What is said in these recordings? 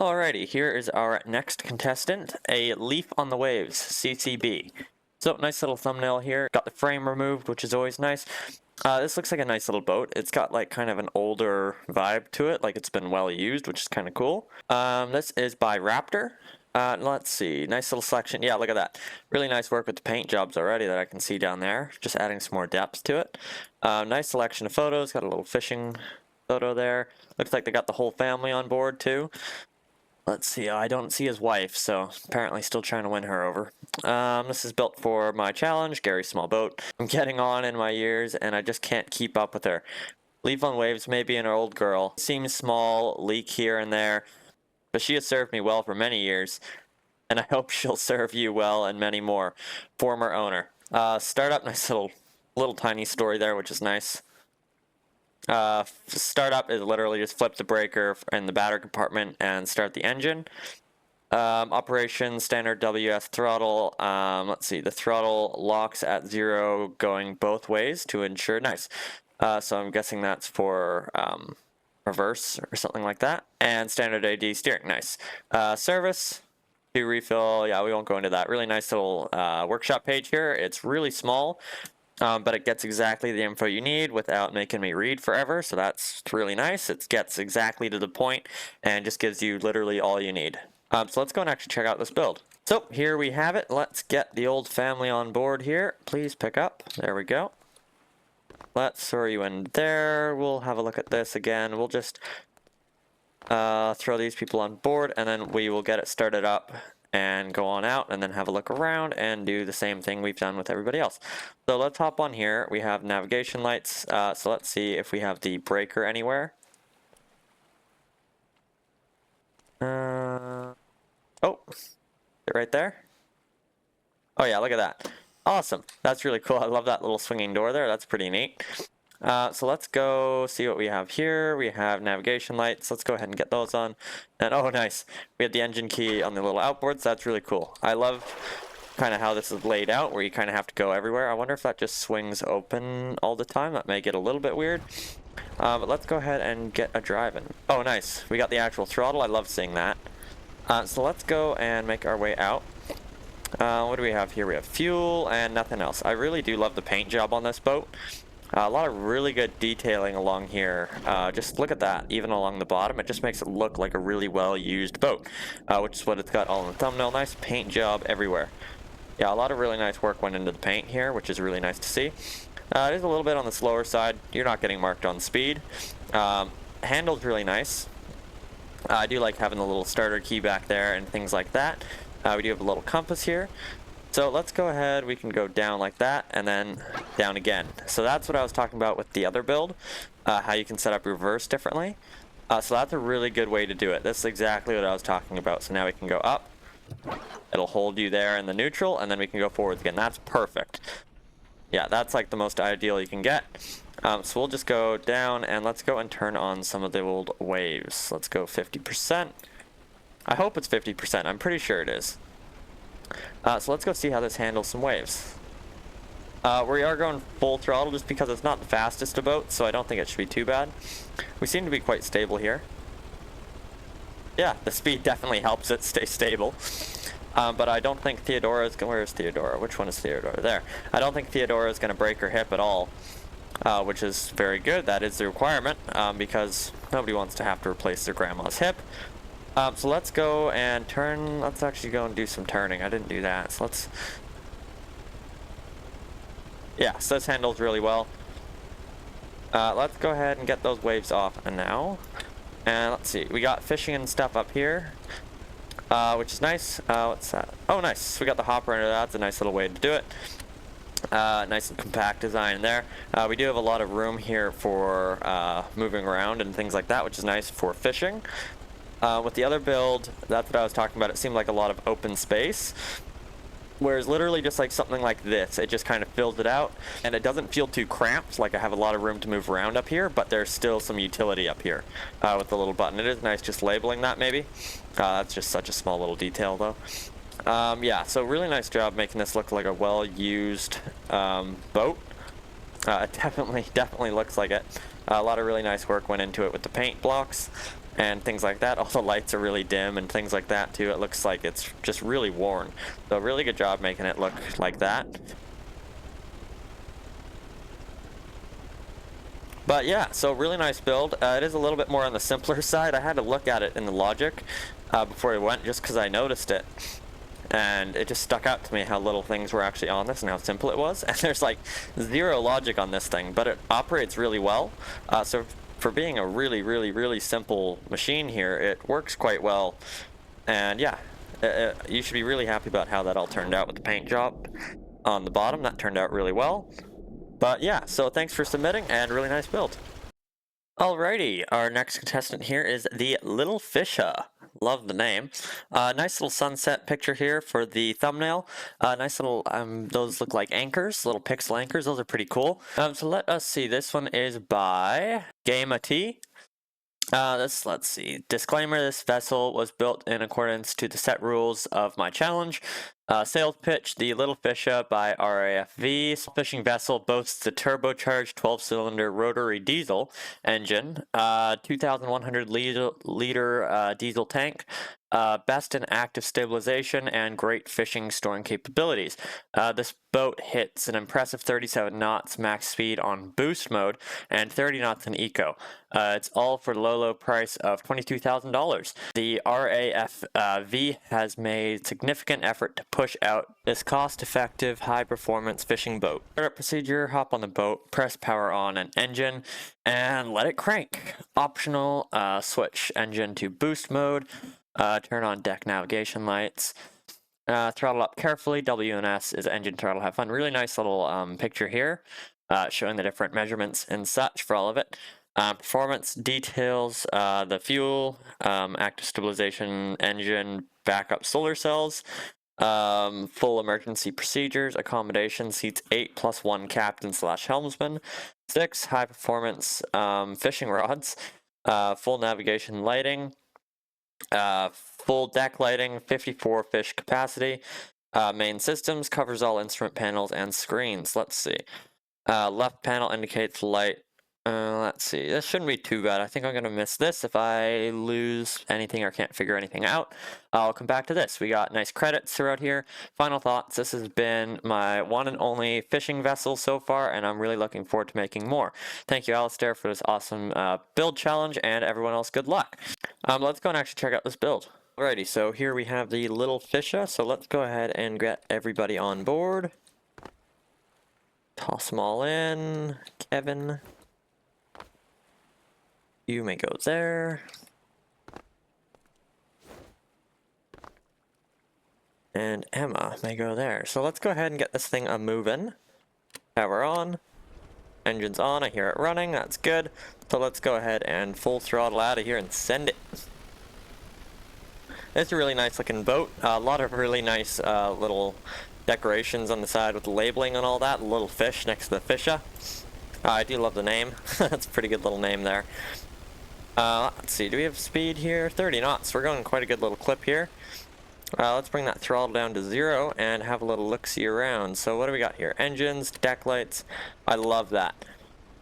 Alrighty, here is our next contestant, a Leaf on the Waves, CCB. So, nice little thumbnail here. Got the frame removed, which is always nice. This looks like a nice little boat. It's got like kind of an older vibe to it, like it's been well used, which is kind of cool. This is by Raptor. Let's see, nice little selection. Yeah, look at that. Really nice work with the paint jobs already that I can see down there. Just adding some more depth to it. Nice selection of photos. Got a little fishing photo there. Looks like they got the whole family on board too. Let's see, I don't see his wife, so apparently still trying to win her over. This is built for my challenge, Gary's small boat. I'm getting on in my years, and I just can't keep up with her. Leaf on Waves may be an old girl. Seems small, leak here and there, but she has served me well for many years, and I hope she'll serve you well and many more. Former owner. Startup, nice little tiny story there, which is nice. Startup is literally just flip the breaker in the battery compartment and start the engine. Operation standard WS throttle. Let's see, the throttle locks at 0 going both ways to ensure, nice. So I'm guessing that's for reverse or something like that. And standard AD steering, nice. Service, to refill, yeah, we won't go into that. Really nice little workshop page here. It's really small. But it gets exactly the info you need without making me read forever, so that's really nice. It gets exactly to the point and just gives you literally all you need. So let's go and actually check out this build. So here we have it. Let's get the old family on board here. Please pick up. There we go. Let's throw you in there. We'll have a look at this again. We'll just throw these people on board, and then we will get it started up and go on out and then have a look around and do the same thing we've done with everybody else. So let's hop on here. We have navigation lights. So let's see if we have the breaker anywhere. Oh, right there. Oh yeah, look at that. Awesome. That's really cool. I love that little swinging door there. That's pretty neat. So let's go see what we have here. We have navigation lights. Let's go ahead and get those on. And oh, nice. We have the engine key on the little outboards. That's really cool. I love kind of how this is laid out, where you kind of have to go everywhere. I wonder if that just swings open all the time. That may get a little bit weird. But let's go ahead and get a driving. Oh, nice. We got the actual throttle. I love seeing that. So let's go and make our way out. What do we have here? We have fuel and nothing else. I really do love the paint job on this boat. A lot of really good detailing along here. Just look at that, even along the bottom. It just makes it look like a really well-used boat, which is what it's got all in the thumbnail. Nice paint job everywhere. Yeah, a lot of really nice work went into the paint here, which is really nice to see. It is a little bit on the slower side. You're not getting marked on speed. Handle's really nice. I do like having the little starter key back there and things like that. We do have a little compass here. So let's go ahead, we can go down like that, and then down again. So that's what I was talking about with the other build, how you can set up reverse differently. So that's a really good way to do it. This is exactly what I was talking about. So now we can go up. It'll hold you there in the neutral, and then we can go forwards again. That's perfect. Yeah, that's like the most ideal you can get. So we'll just go down, and let's go and turn on some of the old waves. Let's go 50%. I hope it's 50%. I'm pretty sure it is. So let's go see how this handles some waves. We are going full throttle just because it's not the fastest of boats, so I don't think it should be too bad. We seem to be quite stable here. Yeah, the speed definitely helps it stay stable. But I don't think Theodora is going to... Where is Theodora? Which one is Theodora? There. I don't think Theodora is going to break her hip at all, which is very good. That is the requirement, because nobody wants to have to replace their grandma's hip. So let's go and turn. Let's actually go and do some turning. I didn't do that, so let's... Yeah, so this handles really well. Let's go ahead and get those waves off now. And let's see, we got fishing and stuff up here, which is nice. What's that? Oh, nice. We got the hopper under that. That's a nice little way to do it. Nice and compact design there. We do have a lot of room here for moving around and things like that, which is nice for fishing. With the other build, that's what I was talking about. It seemed like a lot of open space, whereas literally just like something like this, it just kind of fills it out, and it doesn't feel too cramped. Like I have a lot of room to move around up here, but there's still some utility up here with the little button. It is nice just labeling that maybe. That's just such a small little detail though. Yeah, so really nice job making this look like a well-used boat. It definitely looks like it. A lot of really nice work went into it with the paint blocks. and things like that. All the lights are really dim and things like that too. It looks like it's just really worn. So really good job making it look like that. But yeah, so really nice build. It is a little bit more on the simpler side. I had to look at it in the logic before we went, just because I noticed it. And it just stuck out to me how little things were actually on this and how simple it was. And there's like zero logic on this thing, but it operates really well. So for being a really simple machine here, it works quite well. And yeah, you should be really happy about how that all turned out with the paint job on the bottom. That turned out really well. But yeah, so thanks for submitting, and really nice build. Alrighty, our next contestant here is the Little Fisha. Love the name. Nice little sunset picture here for the thumbnail. Nice little, those look like anchors, little pixel anchors. Those are pretty cool. So let us see. This one is by Game T. Let's see. Disclaimer, this vessel was built in accordance to the set rules of my challenge. Sales pitch, the Little Fisha by RAFV. Fishing vessel boasts a turbocharged 12-cylinder rotary diesel engine, 2,100 liter diesel tank, best in active stabilization, and great fishing storing capabilities. This boat hits an impressive 37 knots max speed on boost mode and 30 knots in eco. It's all for low price of $22,000. The RAFV has made significant effort to push out this cost-effective, high-performance fishing boat. Startup procedure: hop on the boat, press power on an engine, and let it crank. Optional, switch engine to boost mode. Turn on deck navigation lights. Throttle up carefully. W and S is engine throttle. Have fun. Really nice little picture here, showing the different measurements and such for all of it. Performance details: the fuel, active stabilization engine, backup solar cells, full emergency procedures, accommodation, seats 8 plus 1 captain / helmsman, 6 high performance fishing rods, full navigation lighting, full deck lighting, 54 fish capacity. Main systems covers all instrument panels and screens. Let's see. Left panel indicates light. Let's see. This shouldn't be too bad. I think I'm going to miss this if I lose anything or can't figure anything out. I'll come back to this. We got nice credits throughout here. Final thoughts. This has been my one and only fishing vessel so far, and I'm really looking forward to making more. Thank you, Alistair, for this awesome build challenge, and everyone else, good luck. Let's go and actually check out this build. Alrighty, so here we have the Little Fisha. So let's go ahead and get everybody on board. Toss them all in. Kevin, you may go there. And Emma may go there. So let's go ahead and get this thing a-moving. Power on. Engine's on. I hear it running. That's good. So let's go ahead and full throttle out of here and send it. It's a really nice looking boat. A lot of really nice little decorations on the side with the labeling and all that. A little fish next to the Fisha. I do love the name. That's a pretty good little name there. Let's see, do we have speed here? 30 knots. We're going quite a good little clip here. Let's bring that throttle down to 0 and have a little look-see around. So what do we got here? Engines, deck lights. I love that.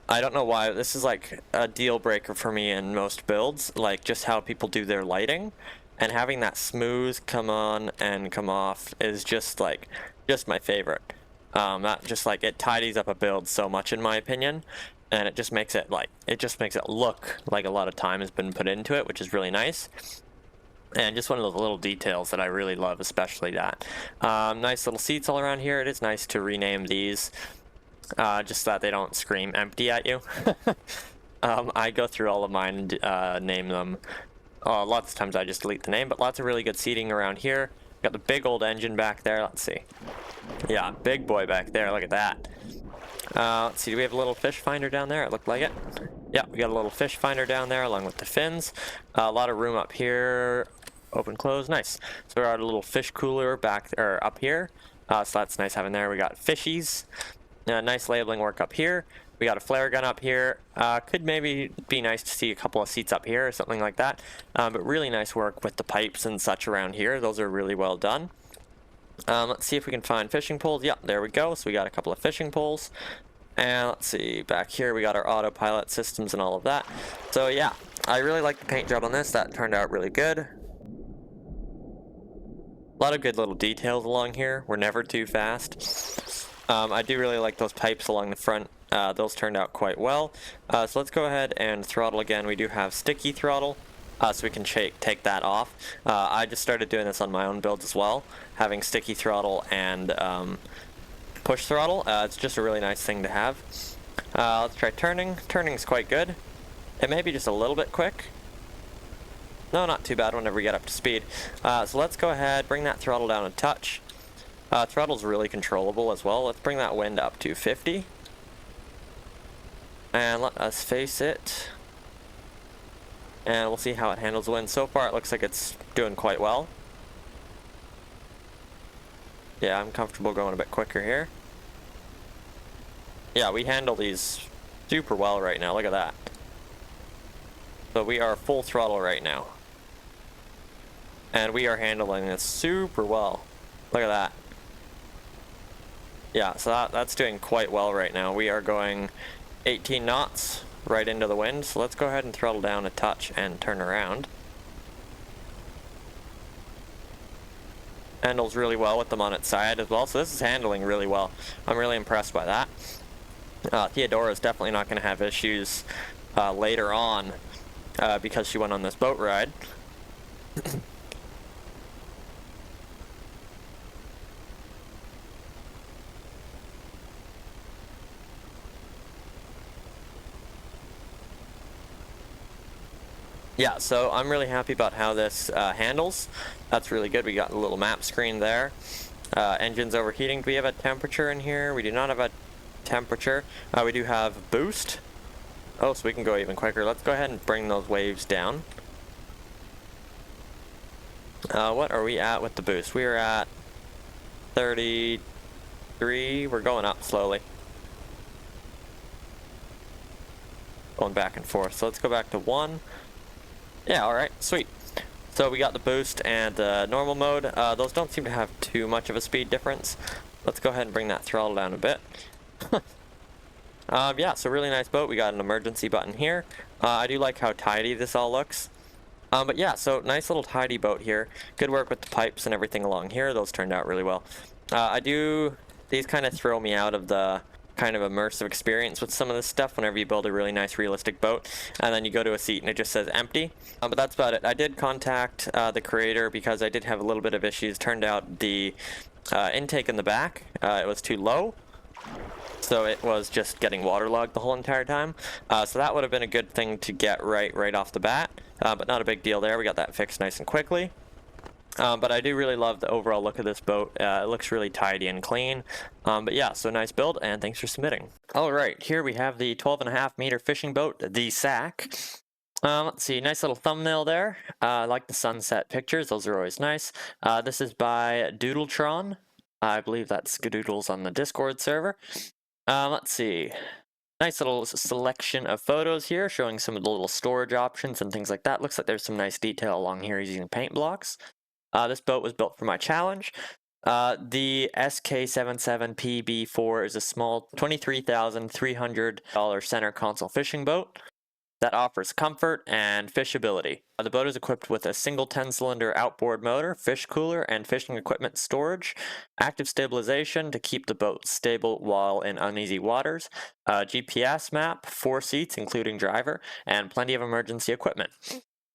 I don't know why. This is like a deal breaker for me in most builds. Like just how people do their lighting. And having that smooth come on and come off is just like, just my favorite. That just like, it tidies up a build so much in my opinion. And it just makes it like, look like a lot of time has been put into it, which is really nice. And just one of those little details that I really love, especially that. Nice little seats all around here. It is nice to rename these, just so that they don't scream empty at you. I go through all of mine and name them. Lots of times I just delete the name, but lots of really good seating around here. Got the big old engine back there. Let's see. Yeah, big boy back there. Look at that. Let's see, do we have a little fish finder down there? It looked like it. Yeah, we got a little fish finder down there along with the fins. A lot of room up here. Open, close, nice. So we got a little fish cooler back there, up here. So that's nice having there. We got fishies. Nice labeling work up here. We got a flare gun up here. Could maybe be nice to see a couple of seats up here or something like that. But really nice work with the pipes and such around here. Those are really well done. Let's see if we can find fishing poles. Yep, there we go. So we got a couple of fishing poles. And let's see, back here we got our autopilot systems and all of that. So yeah, I really like the paint job on this. That turned out really good. A lot of good little details along here. We're never too fast. I do really like those pipes along the front. Those turned out quite well. So let's go ahead and throttle again. We do have sticky throttle, so we can take that off. I just started doing this on my own builds as well, having sticky throttle and push throttle. It's just a really nice thing to have. Let's try turning. Turning's quite good. It may be just a little bit quick. No, not too bad whenever we get up to speed. So let's go ahead, bring that throttle down a touch. Throttle's really controllable as well. Let's bring that wind up to 50. And let us face it. And we'll see how it handles the wind. So far it looks like it's doing quite well. Yeah, I'm comfortable going a bit quicker here. Yeah, we handle these super well right now. Look at that. So we are full throttle right now. And we are handling this super well. Look at that. Yeah, so that's doing quite well right now. We are going 18 knots right into the wind. So let's go ahead and throttle down a touch and turn around. Handles really well with them on its side as well, so this is handling really well. I'm really impressed by that. Theodora is definitely not going to have issues later on because she went on this boat ride. Yeah, so I'm really happy about how this handles. That's really good. We got a little map screen there. Engine's overheating. Do we have a temperature in here? We do not have a temperature. We do have boost. Oh, so we can go even quicker. Let's go ahead and bring those waves down. What are we at with the boost? We are at 33. We're going up slowly. Going back and forth. So let's go back to 1. Yeah, alright, sweet. So we got the boost and normal mode. Those don't seem to have too much of a speed difference. Let's go ahead and bring that throttle down a bit. Yeah, so really nice boat. We got an emergency button here. I do like how tidy this all looks. But yeah, so nice little tidy boat here. Good work with the pipes and everything along here. Those turned out really well. These kind of throw me out of the kind of immersive experience with some of this stuff whenever you build a really nice realistic boat and then you go to a seat and it just says empty. But that's about it. I did contact the creator because I did have a little bit of issues. Turned out the intake in the back, it was too low. So it was just getting waterlogged the whole entire time. So that would have been a good thing to get right off the bat, but not a big deal there. We got that fixed nice and quickly. But I do really love the overall look of this boat. It looks really tidy and clean. But yeah, so nice build, and thanks for submitting. Alright, here we have the 12.5 meter fishing boat, the Sack. Let's see, nice little thumbnail there. I like the sunset pictures, those are always nice. This is by Doodletron. I believe that's Skadoodles on the Discord server. Let's see. Nice little selection of photos here showing some of the little storage options and things like that. Looks like there's some nice detail along here using paint blocks. This boat was built for my challenge. The SK77PB4 is a small $23,300 center console fishing boat that offers comfort and fishability. The boat is equipped with a single 10-cylinder outboard motor, fish cooler, and fishing equipment storage, active stabilization to keep the boat stable while in uneasy waters, GPS map, 4 seats including driver, and plenty of emergency equipment.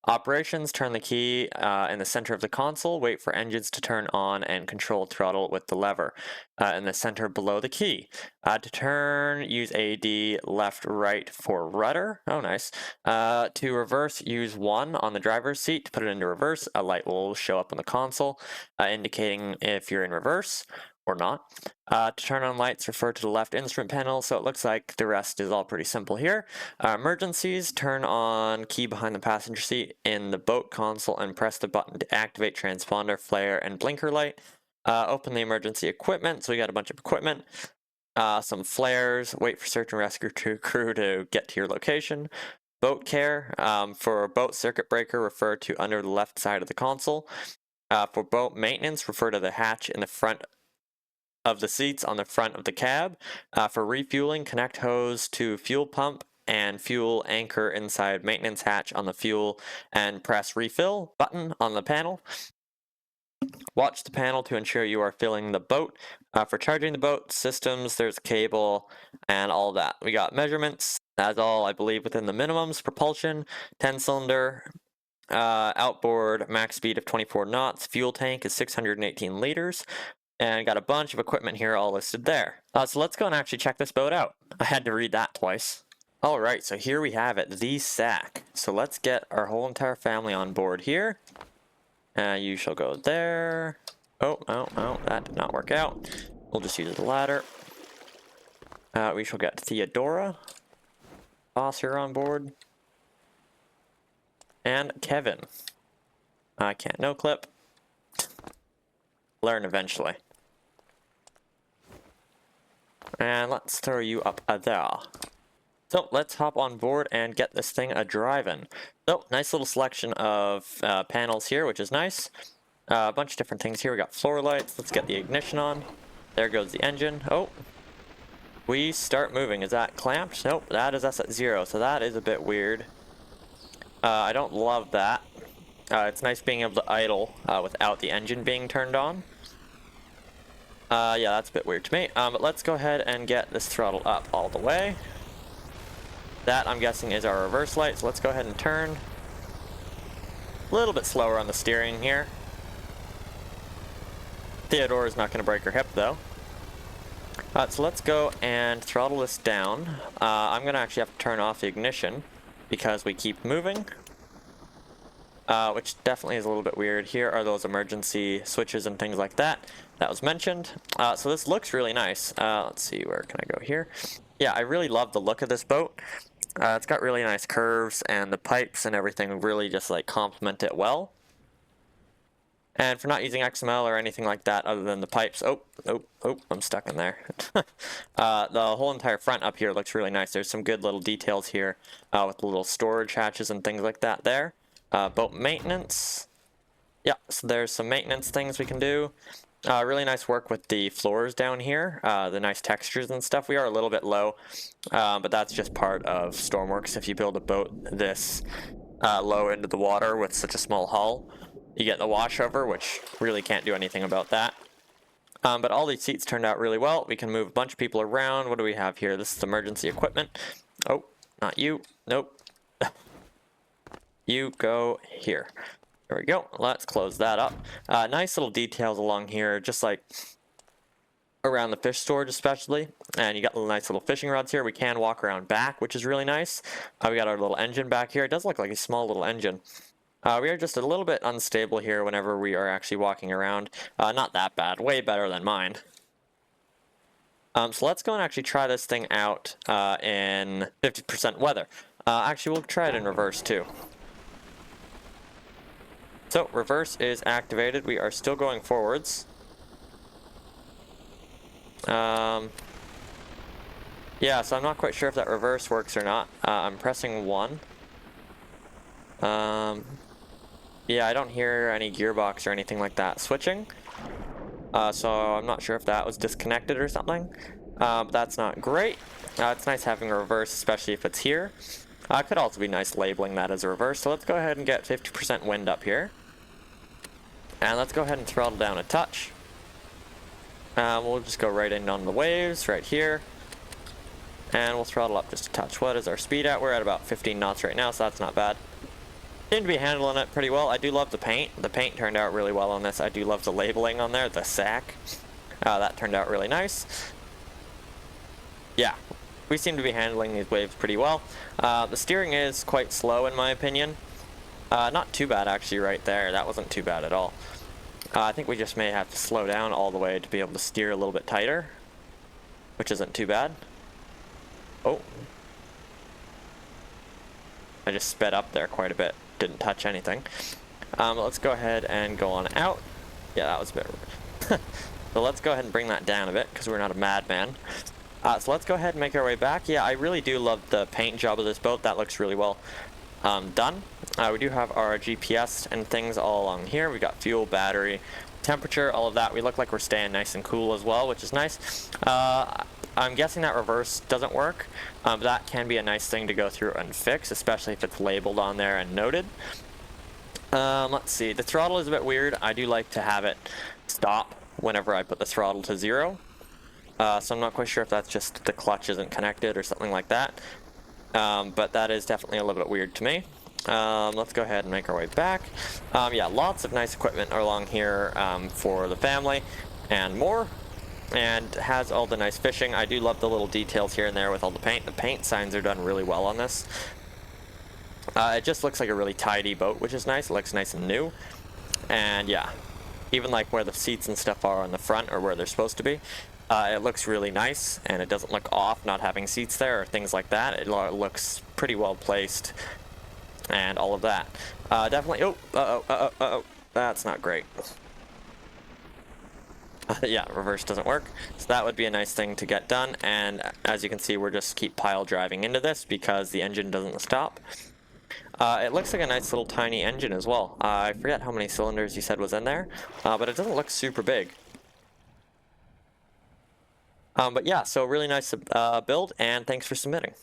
Operations, turn the key in the center of the console, wait for engines to turn on, and control throttle with the lever in the center below the key. To turn, use AD left, right for rudder. Oh, nice. To reverse, use 1 on the driver's seat. To put it into reverse, a light will show up on the console, indicating if you're in reverse or not. To turn on lights, refer to the left instrument panel, so it looks like the rest is all pretty simple here. Emergencies, turn on key behind the passenger seat in the boat console and press the button to activate transponder, flare, and blinker light. Open the emergency equipment, so we got a bunch of equipment. Some flares, wait for search and rescue crew to get to your location. Boat care, for boat circuit breaker, refer to under the left side of the console. For boat maintenance, refer to the hatch in the front of the seats on the front of the cab. For refueling, connect hose to fuel pump and fuel anchor inside maintenance hatch on the fuel and press refill button on the panel. Watch the panel to ensure you are filling the boat. For charging the boat, systems, there's a cable and all that. We got measurements, that's all I believe within the minimums. Propulsion, 10-cylinder, outboard, max speed of 24 knots. Fuel tank is 618 liters. And got a bunch of equipment here all listed there. So let's go and actually check this boat out. I had to read that twice. Alright, so here we have it, the SAC. So let's get our whole entire family on board here. You shall go there. Oh, that did not work out. We'll just use the ladder. We shall get Theodora. Boss here on board. And Kevin. I can't no clip. Learn eventually. And let's throw you up there. So let's hop on board and get this thing a driving. So nice little selection of panels here, which is nice. A bunch of different things here. We got floor lights. Let's get the ignition on. There goes the engine. Oh, we start moving. Is that clamped? Nope, that is us at 0. So that is a bit weird. I don't love that. It's nice being able to idle without the engine being turned on. Yeah, that's a bit weird to me. But let's go ahead and get this throttle up all the way. That, I'm guessing, is our reverse light, so let's go ahead and turn. A little bit slower on the steering here. Theodora's not going to break her hip, though. So let's go and throttle this down. I'm going to actually have to turn off the ignition because we keep moving. Which definitely is a little bit weird. Here are those emergency switches and things like that was mentioned. So this looks really nice. Let's see, where can I go here? Yeah, I really love the look of this boat. It's got really nice curves, and the pipes and everything really just like complement it well. And for not using XML or anything like that other than the pipes, oh, I'm stuck in there. The whole entire front up here looks really nice. There's some good little details here with the little storage hatches and things like that there. Boat maintenance. Yeah, so there's some maintenance things we can do. Really nice work with the floors down here, the nice textures and stuff. We are a little bit low, but that's just part of Stormworks. If you build a boat this low into the water with such a small hull, you get the washover, which really can't do anything about that. But all these seats turned out really well. We can move a bunch of people around. What do we have here? This is emergency equipment. Oh, not you. Nope. You go here. There we go. Let's close that up. Nice little details along here, just like around the fish storage especially. And you got nice little fishing rods here. We can walk around back, which is really nice. We got our little engine back here. It does look like a small little engine. We are just a little bit unstable here whenever we are actually walking around. Not that bad. Way better than mine. So let's go and actually try this thing out in 50% weather. Actually, we'll try it in reverse too. So, reverse is activated. We are still going forwards. Yeah, so I'm not quite sure if that reverse works or not. I'm pressing 1. Yeah, I don't hear any gearbox or anything like that switching. So I'm not sure if that was disconnected or something. But that's not great. It's nice having a reverse, especially if it's here. It could also be nice labeling that as a reverse. So let's go ahead and get 50% wind up here. And let's go ahead and throttle down a touch. We'll just go right in on the waves right here. And we'll throttle up just a touch. What is our speed at? We're at about 15 knots right now, so that's not bad. Seem to be handling it pretty well. I do love the paint. The paint turned out really well on this. I do love the labeling on there, the SAC. That turned out really nice. Yeah, we seem to be handling these waves pretty well. The steering is quite slow in my opinion. Not too bad actually right there. That wasn't too bad at all. I think we just may have to slow down all the way to be able to steer a little bit tighter, which isn't too bad. Oh. I just sped up there quite a bit. Didn't touch anything. Let's go ahead and go on out. Yeah, that was a bit rude. So let's go ahead and bring that down a bit because we're not a madman. So let's go ahead and make our way back. Yeah, I really do love the paint job of this boat. That looks really well done. We do have our GPS and things all along here. We got fuel, battery, temperature, all of that. We look like we're staying nice and cool as well, which is nice. I'm guessing that reverse doesn't work. That can be a nice thing to go through and fix, especially if it's labeled on there and noted. Let's see, the throttle is a bit weird. I do like to have it stop whenever I put the throttle to 0. So I'm not quite sure if that's just the clutch isn't connected or something like that. But that is definitely a little bit weird to me. Let's go ahead and make our way back. Yeah, lots of nice equipment along here for the family and more. And has all the nice fishing. I do love the little details here and there with all the paint. The paint signs are done really well on this. It just looks like a really tidy boat, which is nice. It looks nice and new. And yeah, even like where the seats and stuff are on the front, or where they're supposed to be, it looks really nice, and it doesn't look off not having seats there or things like that. It looks pretty well placed and all of that. Definitely, that's not great. Yeah, reverse doesn't work, so that would be a nice thing to get done. And as you can see, we're just keep pile driving into this because the engine doesn't stop. It looks like a nice little tiny engine as well. I forget how many cylinders you said was in there, but it doesn't look super big. But yeah, so really nice build, and thanks for submitting.